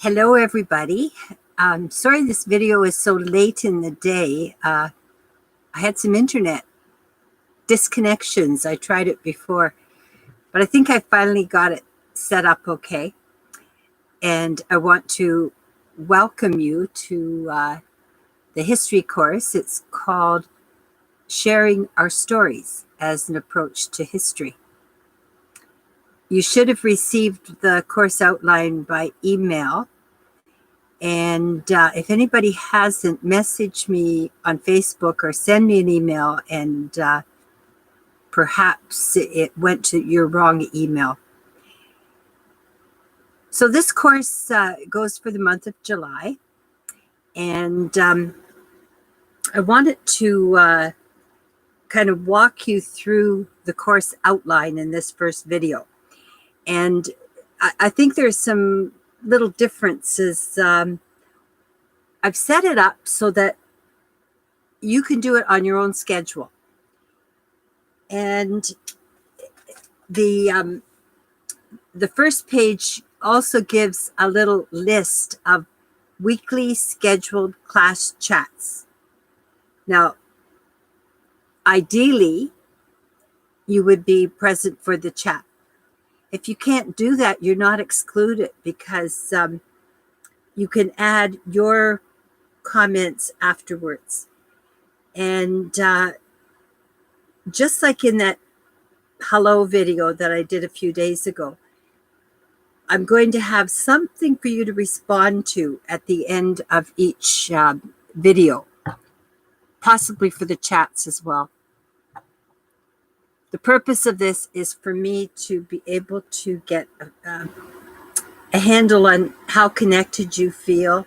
Hello, everybody. Sorry this video is so late in the day. I had some internet disconnections. I tried it before, but I think I finally got it set up okay. And I want to welcome you to the history course. It's called Sharing Our Stories as an Approach to History. You should have received the course outline by email. And if anybody hasn't, message me on Facebook or send me an email, and perhaps it went to your wrong email. So this course goes for the month of July, and I wanted to kind of walk you through the course outline in this first video. And I think there's some little differences. I've set it up so that you can do it on your own schedule. And the first page also gives a little list of weekly scheduled class chats. Now, ideally, you would be present for the chat. If you can't do that, you're not excluded, because you can add your comments afterwards. And just like in that hello video that I did a few days ago, I'm going to have something for you to respond to at the end of each video, possibly for the chats as well. The purpose of this is for me to be able to get a handle on how connected you feel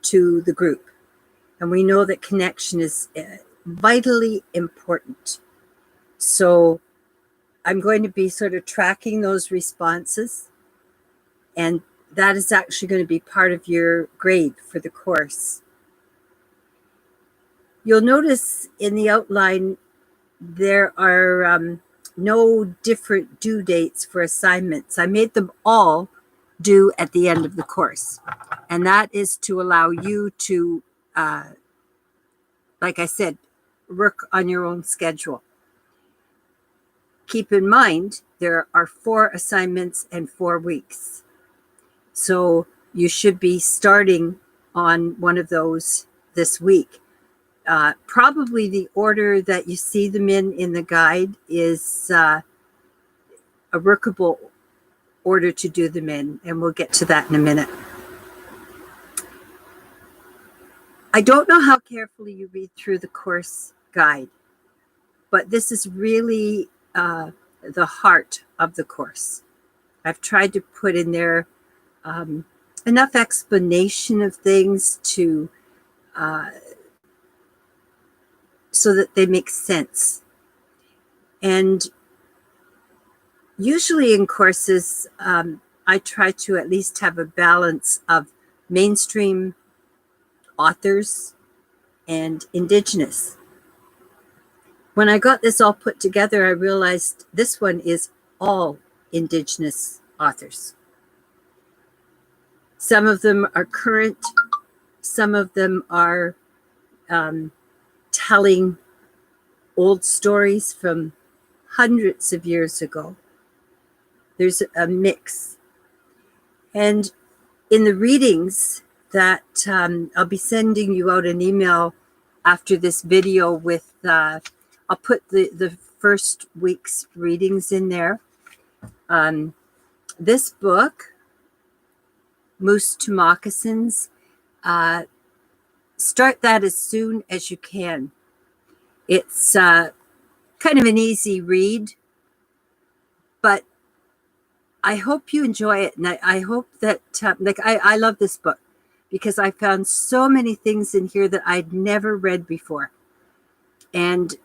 to the group. And we know that connection is vitally important. So I'm going to be sort of tracking those responses, and that is actually going to be part of your grade for the course. You'll notice in the outline there are no different due dates for assignments. I made them all due at the end of the course, and that is to allow you to, like I said, work on your own schedule. Keep in mind, there are 4 assignments and 4 weeks. So you should be starting on one of those this week. Probably the order that you see them in the guide is a workable order to do them in, and we'll get to that in a minute. I don't know how carefully you read through the course guide, but this is really the heart of the course. I've tried to put in there enough explanation of things to so that they make sense. And usually in courses, I try to at least have a balance of mainstream authors and Indigenous. When I got this all put together, I realized this one is all Indigenous authors. Some of them are current, some of them are telling old stories from hundreds of years ago. There's a mix. And in the readings that I'll be sending you out an email after this video with, I'll put the first week's readings in there. This book, Moose to Moccasins, start that as soon as you can. It's kind of an easy read, but I hope you enjoy it. And I hope that, I love this book because I found so many things in here that I'd never read before. And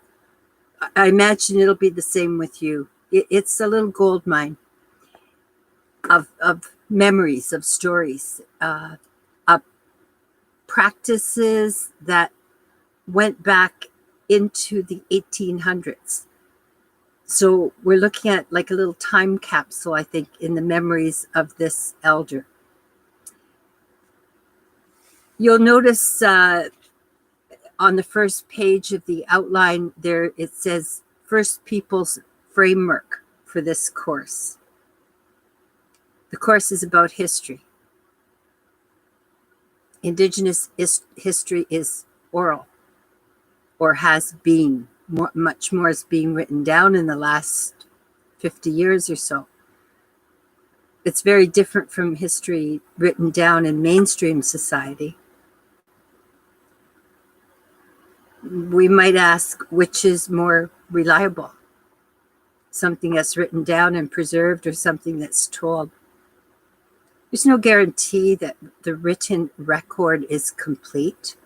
I imagine it'll be the same with you. It's a little gold mine of memories, of stories, of practices that went back into the 1800s. So we're looking at like a little time capsule, I think, in the memories of this elder. You'll notice on the first page of the outline there, it says First Peoples Framework for this course. The course is about history. Indigenous history is oral, or has been. Much more is being written down in the last 50 years or so. It's very different from history written down in mainstream society. We might ask which is more reliable, something that's written down and preserved or something that's told. There's no guarantee that the written record is complete.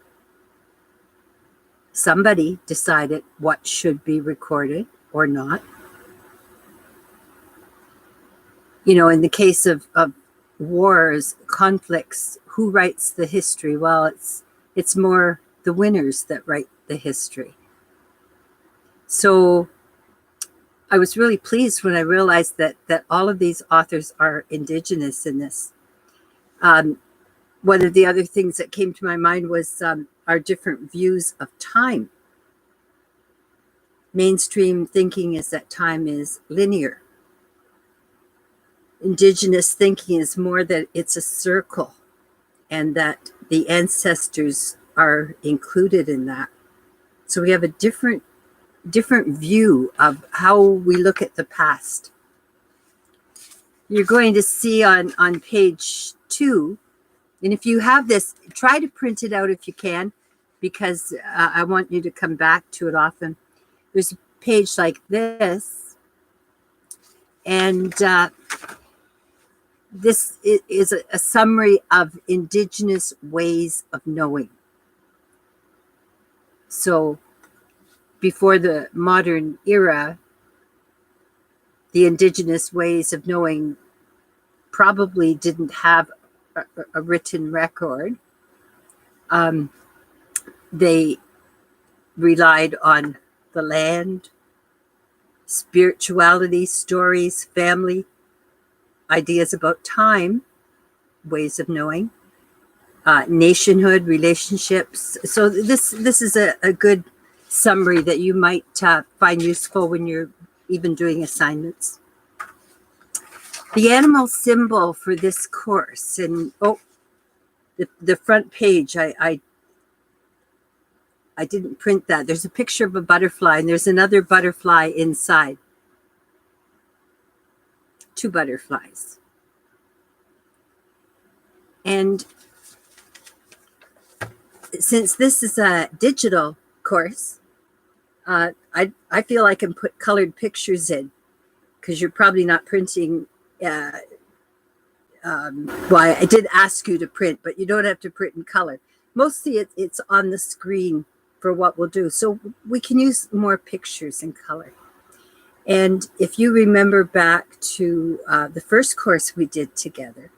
Somebody decided what should be recorded or not. You know, in the case of wars, conflicts, who writes the history? Well, it's more the winners that write the history. So I was really pleased when I realized that all of these authors are Indigenous in this. One of the other things that came to my mind was our different views of time. Mainstream thinking is that time is linear. Indigenous thinking is more that it's a circle and that the ancestors are included in that. So we have a different view of how we look at the past. You're going to see on page 2, and if you have this, try to print it out if you can, because I want you to come back to it often. There's a page like this, and this is a summary of Indigenous ways of knowing. So before the modern era, the Indigenous ways of knowing probably didn't have a written record. They relied on the land, spirituality, stories, family, ideas about time, ways of knowing, nationhood, relationships. So this is a good summary that you might find useful when you're even doing assignments. The animal symbol for this course, and the front page, I didn't print that. There's a picture of a butterfly, and there's another butterfly inside. 2 butterflies. And since this is a digital course, I feel I can put colored pictures in, because you're probably not printing. Well, I did ask you to print, but you don't have to print in color. Mostly it's on the screen for what we'll do. So we can use more pictures in color. And if you remember back to the first course we did together,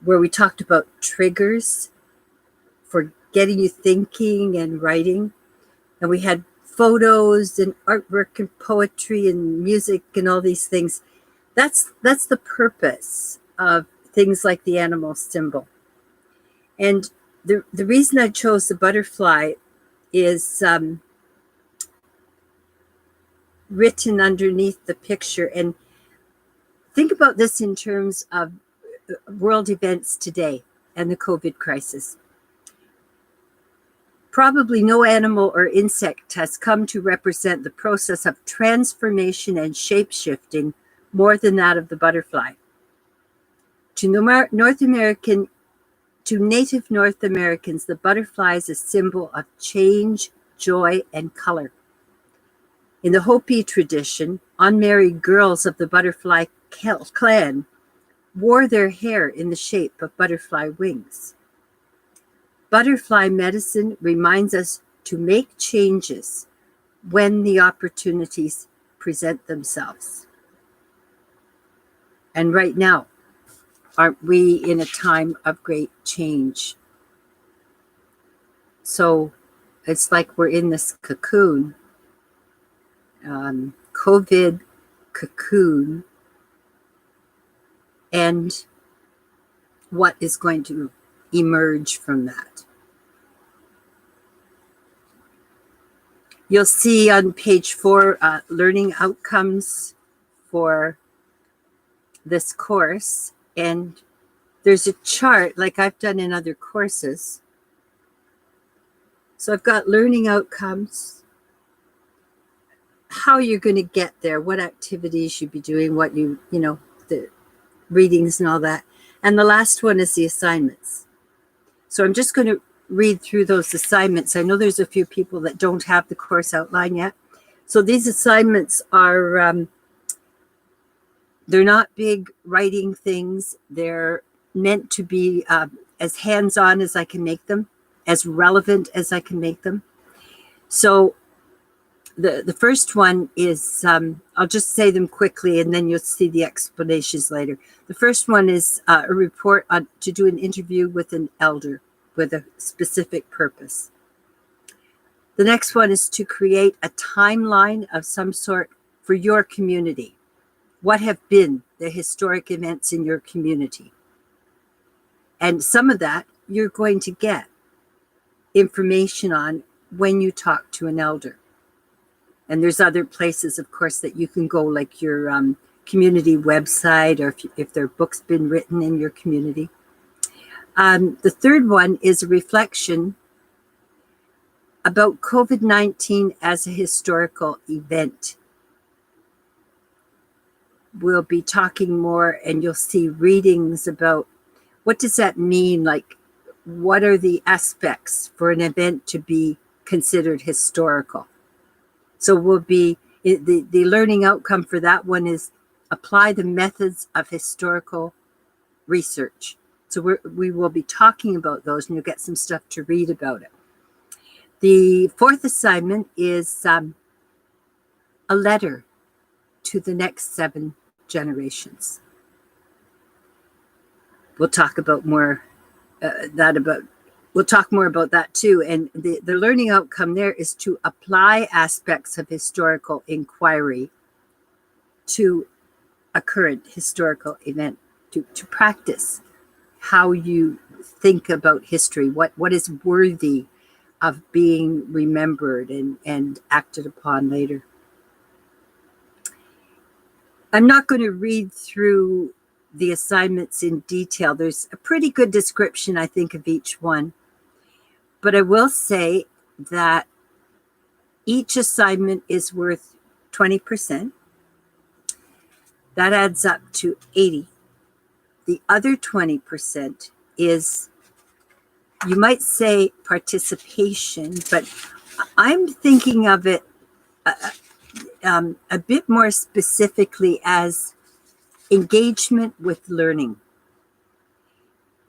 where we talked about triggers for getting you thinking and writing, and we had photos and artwork and poetry and music and all these things, that's the purpose of things like the animal symbol. And the reason I chose the butterfly is written underneath the picture. And think about this in terms of world events today and the COVID crisis. Probably no animal or insect has come to represent the process of transformation and shape-shifting more than that of the butterfly. To Native North Americans, the butterfly is a symbol of change, joy, and color. In the Hopi tradition, unmarried girls of the butterfly clan wore their hair in the shape of butterfly wings. Butterfly medicine reminds us to make changes when the opportunities present themselves. And right now, aren't we in a time of great change? So it's like we're in this cocoon, COVID cocoon, and what is going to emerge from that. You'll see on page 4, learning outcomes for this course. And there's a chart like I've done in other courses. So I've got learning outcomes, how you're going to get there, what activities you'd be doing, what the readings and all that. And the last one is the assignments. So I'm just going to read through those assignments. I know there's a few people that don't have the course outline yet. So these assignments are, they're not big writing things. They're meant to be as hands-on as I can make them, as relevant as I can make them. So the first one is, I'll just say them quickly and then you'll see the explanations later. The first one is a report on to do an interview with an elder with a specific purpose. The next one is to create a timeline of some sort for your community. What have been the historic events in your community? And some of that you're going to get information on when you talk to an elder. And there's other places, of course, that you can go, like your community website, or if there are books been written in your community. The third one is a reflection about COVID-19 as a historical event. We'll be talking more, and you'll see readings about what does that mean, like what are the aspects for an event to be considered historical. So we'll be, the learning outcome for that one is apply the methods of historical research. So we will be talking about those, and you'll get some stuff to read about it. The fourth assignment is a letter to the next 7 generations. We'll talk about more we'll talk more about that too. And the learning outcome there is to apply aspects of historical inquiry to a current historical event, to practice how you think about history, what is worthy of being remembered and acted upon later. I'm not going to read through the assignments in detail. There's a pretty good description, I think, of each one. But I will say that each assignment is worth 20%. That adds up to 80. The other 20% is, you might say, participation, but I'm thinking of it a bit more specifically as engagement with learning.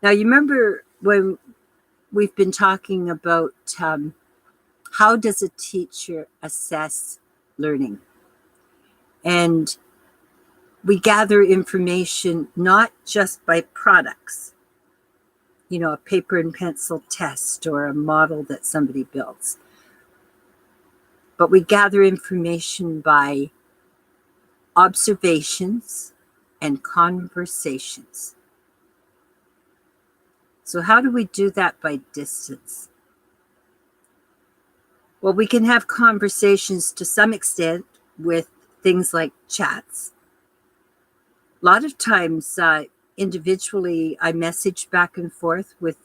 Now, you remember when we've been talking about how does a teacher assess learning? And we gather information not just by products, a paper and pencil test or a model that somebody builds, but we gather information by observations and conversations. So how do we do that by distance? Well, we can have conversations to some extent with things like chats. A lot of times, individually, I message back and forth with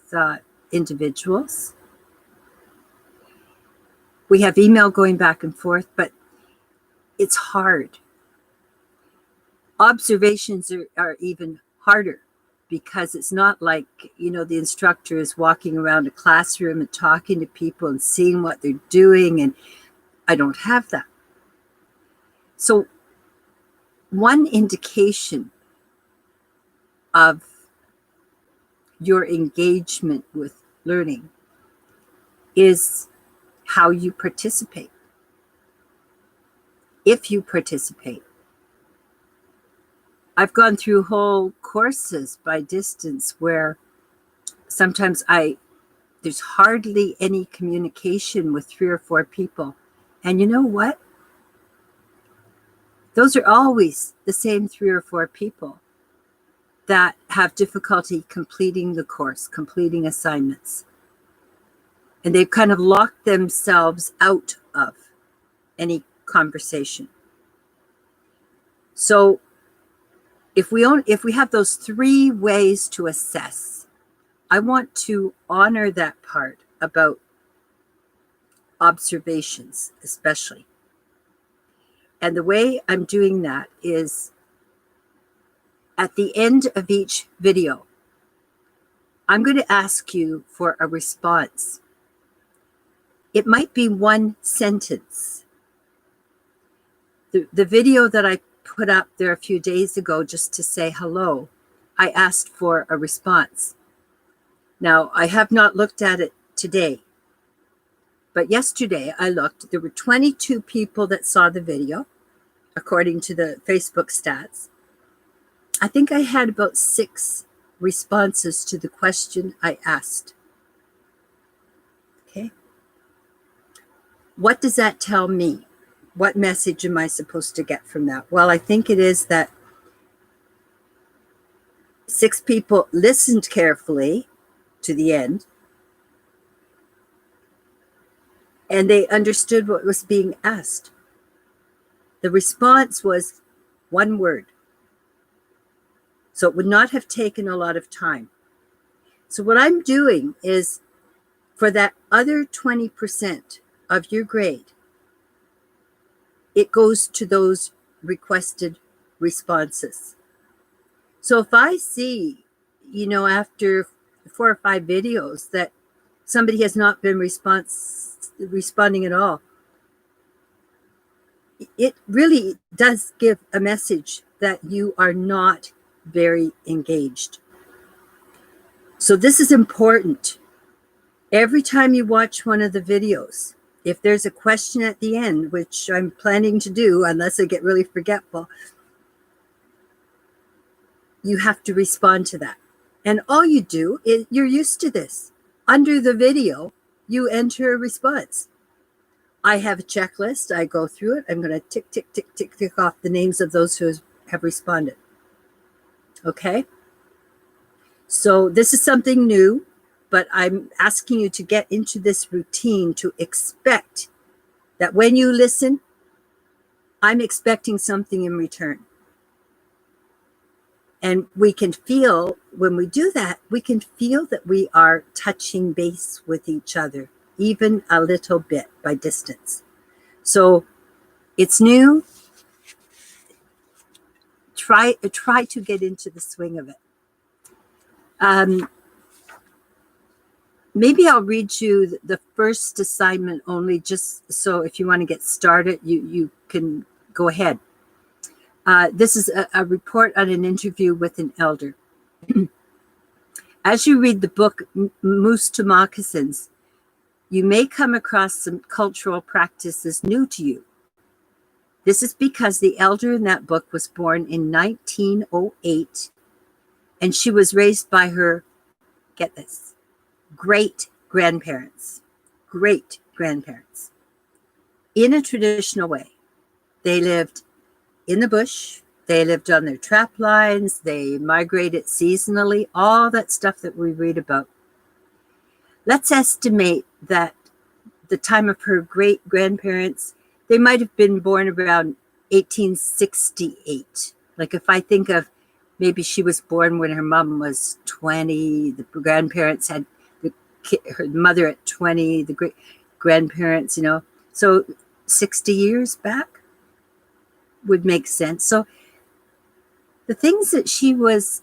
individuals. We have email going back and forth, but it's hard. Observations are even harder, because it's not like, the instructor is walking around a classroom and talking to people and seeing what they're doing, and I don't have that. So one indication of your engagement with learning is how you participate. If you participate. I've gone through whole courses by distance where sometimes there's hardly any communication with 3 or 4 people. And you know what? Those are always the same 3 or 4 people. that have difficulty completing the course, completing assignments. And they've kind of locked themselves out of any conversation. So if we have those 3 ways to assess, I want to honor that part about observations, especially. And the way I'm doing that is at the end of each video, I'm going to ask you for a response. It might be 1 sentence. The video that I put up there a few days ago just to say hello, I asked for a response. Now, I have not looked at it today, but yesterday I looked. There were 22 people that saw the video, according to the Facebook stats. I think I had about 6 responses to the question I asked. Okay. What does that tell me? What message am I supposed to get from that? Well, I think it is that 6 people listened carefully to the end, and they understood what was being asked. The response was 1 word. So it would not have taken a lot of time. So what I'm doing is, for that other 20% of your grade, it goes to those requested responses. So if I see, after 4 or 5 videos that somebody has not been responding at all, it really does give a message that you are not very engaged. So this is important. Every time you watch one of the videos, if there's a question at the end, which I'm planning to do, unless I get really forgetful, you have to respond to that. And all you do is, you're used to this. Under the video, you enter a response. I have a checklist. I go through it. I'm going to tick, tick, tick, tick, tick off the names of those who have responded. Okay? So this is something new, but I'm asking you to get into this routine to expect that when you listen, I'm expecting something in return. And we can feel, when we do that, we can feel that we are touching base with each other, even a little bit by distance. So it's new. Try to get into the swing of it. Maybe I'll read you the first assignment only, just so if you want to get started, you can go ahead. This is a report on an interview with an elder. As you read the book, Moose to Moccasins, you may come across some cultural practices new to you. This is because the elder in that book was born in 1908, and she was raised by her, get this, great-grandparents in a traditional way. They lived in the bush. They lived on their trap lines. They migrated seasonally, all that stuff that we read about. Let's estimate that the time of her great-grandparents, they might have been born around 1868. Like if I think of maybe she was born when her mom was 20, the grandparents had her mother at 20, the great-grandparents, so 60 years back would make sense. So the things that she was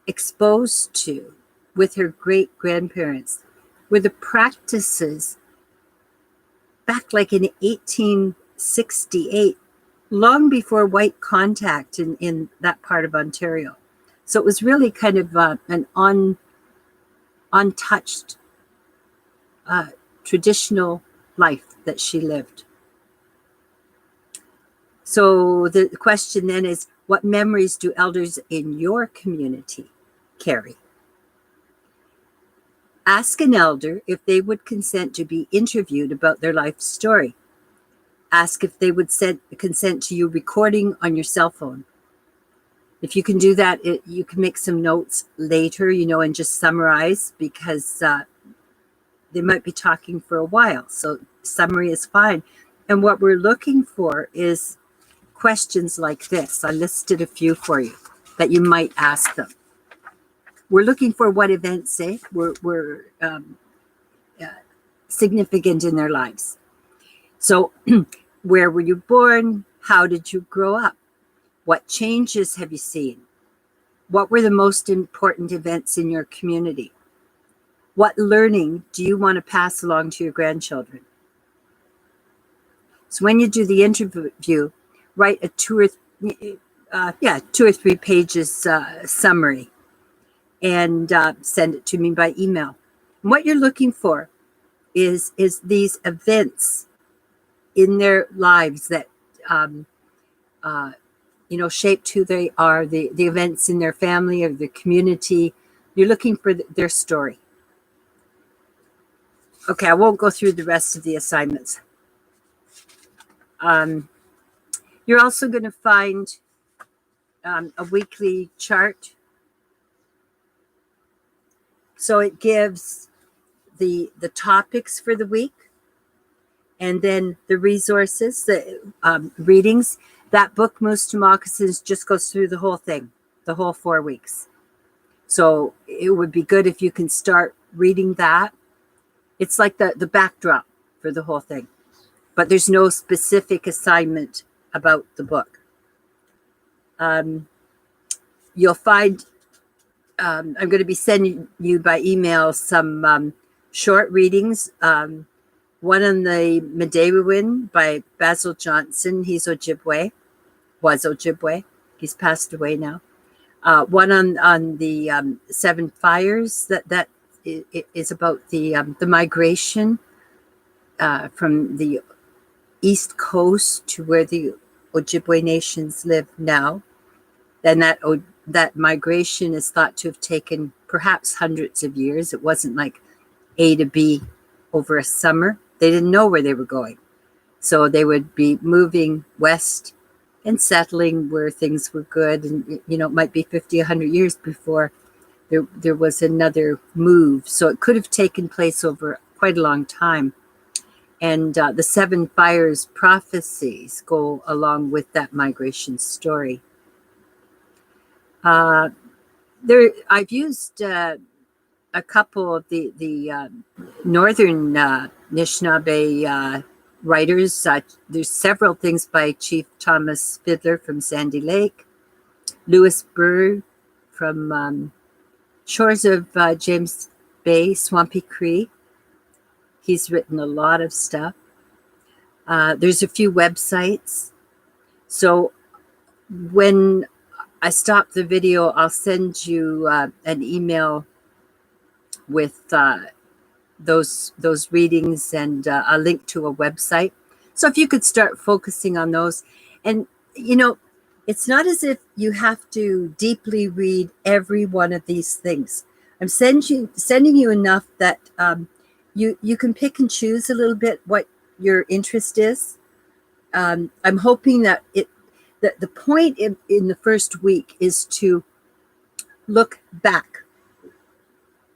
exposed to with her great-grandparents were the practices back like in 1868, long before white contact in that part of Ontario. So it was really kind of an untouched traditional life that she lived. So the question then is, what memories do elders in your community carry? Ask an elder if they would consent to be interviewed about their life story. Ask if they would consent to you recording on your cell phone. If you can do that, you can make some notes later, and just summarize, because they might be talking for a while. So summary is fine. And what we're looking for is questions like this. I listed a few for you that you might ask them. We're looking for what events were significant in their lives. So where were you born? How did you grow up? What changes have you seen? What were the most important events in your community? What learning do you want to pass along to your grandchildren? So when you do the interview, write a 2 or 3 pages summary and send it to me by email. And what you're looking for is these events in their lives that shaped who they are, the events in their family or the community. You're looking for their story. Okay, I won't go through the rest of the assignments. You're also going to find a weekly chart. So it gives the topics for the week, and then the resources, the readings. That book, Moose to Moccasins, just goes through the whole thing, the whole 4 weeks. So it would be good if you can start reading that. It's like the backdrop for the whole thing, but there's no specific assignment about the book. You'll find I'm going to be sending you by email some short readings. One on the Medewin by Basil Johnson. He's Ojibwe, was Ojibwe. He's passed away now. One on the 7 fires that is about the migration from the East Coast to where the Ojibwe nations live now. And that migration is thought to have taken perhaps hundreds of years. It wasn't like A to B over a summer. They didn't know where they were going. So they would be moving west and settling where things were good. And, it might be 50, 100 years before there was another move. So it could have taken place over quite a long time. And the 7 fires prophecies go along with that migration story. I've used a couple of the northern Anishinaabe writers. There's several things by Chief Thomas Fiddler from Sandy Lake, Louis Burr from shores of James Bay, Swampy Cree. He's written a lot of stuff. There's a few websites. So when I stop the video, I'll send you an email with those readings and a link to a website. So if you could start focusing on those. And, it's not as if you have to deeply read every one of these things. I'm sending you enough that you can pick and choose a little bit what your interest is. I'm hoping that the point in the first week is to look back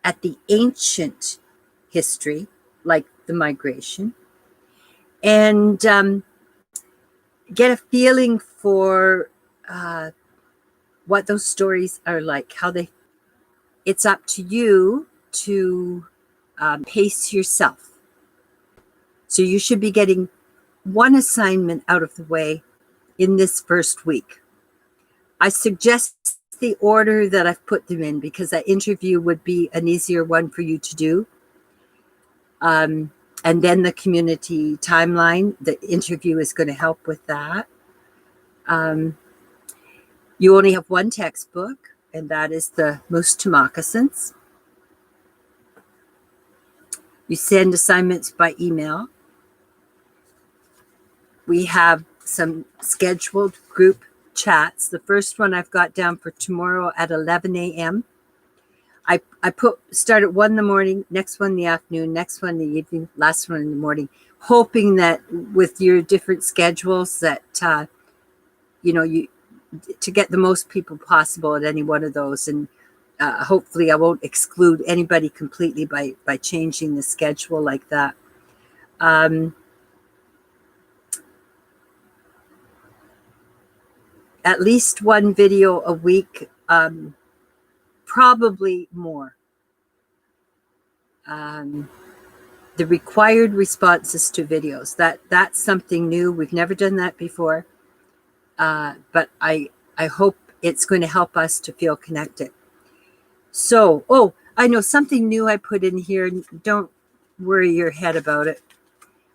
at the ancient history, like the migration, and get a feeling for what those stories are like, it's up to you to pace yourself. So you should be getting one assignment out of the way in this first week. I suggest the order that I've put them in because that interview would be an easier one for you to do. And then the community timeline, the interview is going to help with that. You only have one textbook, and that is the Moose to Moccasins. You send assignments by email. We have some scheduled group chats. The first one I've got down for tomorrow at 11 a.m. I start at 1 in the morning, next one in the afternoon, next one in the evening, last one in the morning, hoping that with your different schedules that, to get the most people possible at any one of those. And hopefully I won't exclude anybody completely by changing the schedule like that. At least one video a week, probably more. The required responses to videos, that's something new. We've never done that before, but I hope it's going to help us to feel connected. So, oh, I know something new I put in here. Don't worry your head about it.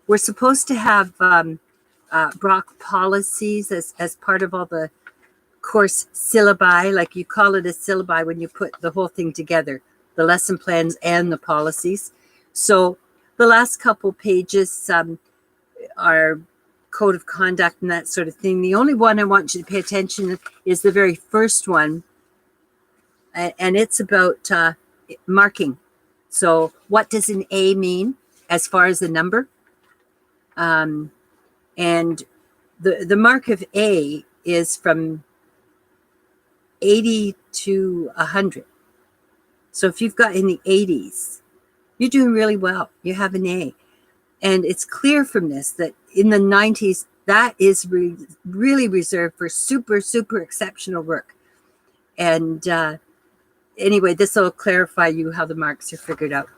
We're supposed to have Brock policies as part of all the course syllabi, like you call it a syllabi when you put the whole thing together, the lesson plans and the policies. So the last couple pages are code of conduct and that sort of thing. The only one I want you to pay attention to is the very first one, and it's about marking. So what does an A mean as far as the number? And the mark of A is from 80 to 100. So if you've got in the 80s, you're doing really well. You have an A. And it's clear from this that in the 90s, that is really reserved for super, super exceptional work. And anyway, this will clarify you how the marks are figured out.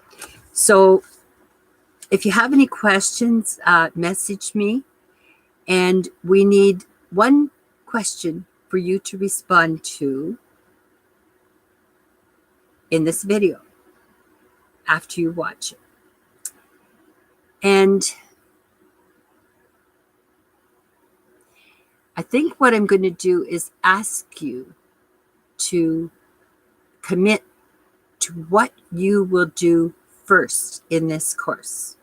So if you have any questions, message me. And we need one question for you to respond to in this video after you watch it. And I think what I'm going to do is ask you to commit to what you will do first in this course.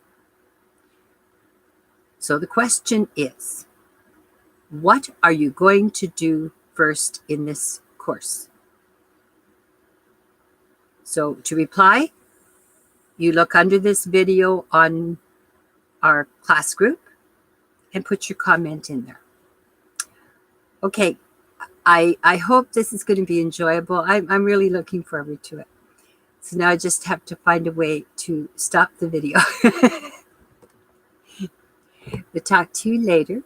So the question is, what are you going to do first in this course? So to reply, you look under this video on our class group and put your comment in there. Okay, I hope this is going to be enjoyable. I'm really looking forward to it. So now I just have to find a way to stop the video. We'll talk to you later.